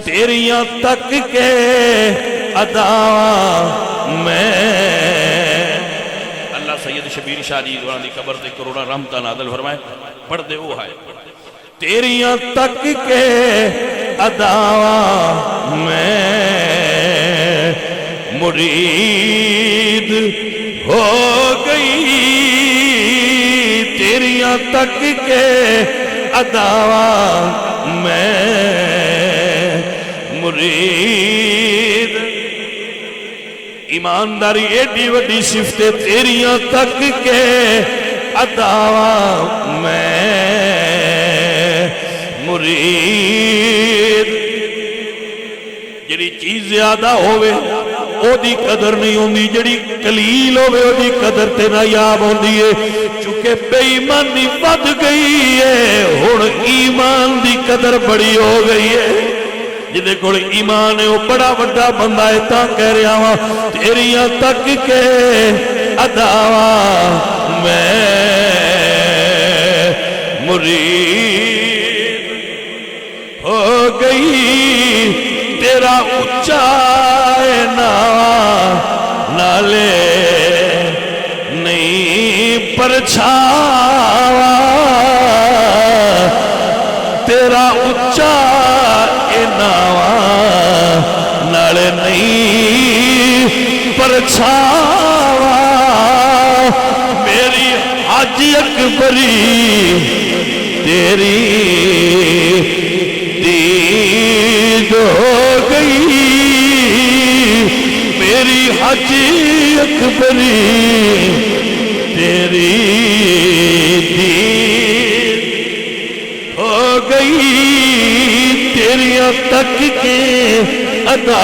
تیریاں تک کے ادا میں اللہ سید شبیر شاہ جی دوڑا دی قبر تے کروڑا رحمتہ نازل فرمائے پڑھ دے وہ ہے تیریاں تک کے ادا میں مرید ہو گئی تیریاں تک کے ادا میں مرید ایمانداری ایڈی وڈی صفت تیریاں تک کے ادا میں مرید جڑی چیز زیادہ ہوئے او دی قدر نہیں ہوندی جڑی قلیل ہوئے او دی قدر تے نایاب ہوندی ہے چونکہ بے ایمانی بد گئی ہے ہن ایمان دی قدر بڑی ہو گئی ہے جدے کول ایمان ہے وہ بڑا بڑا بندہ ہے تاں کہہ رہا ہوں تیریاں تک کے ادا میں مرید ہو گئی تیرا اونچا نالے نہیں پرچھاوا تیرا اونچا نالے نہیں پرچھاوا میری حج اکبری تیری دید ہو گئی میری حج اکبری تیری دید ہو گئی تیریاں تک کے ادا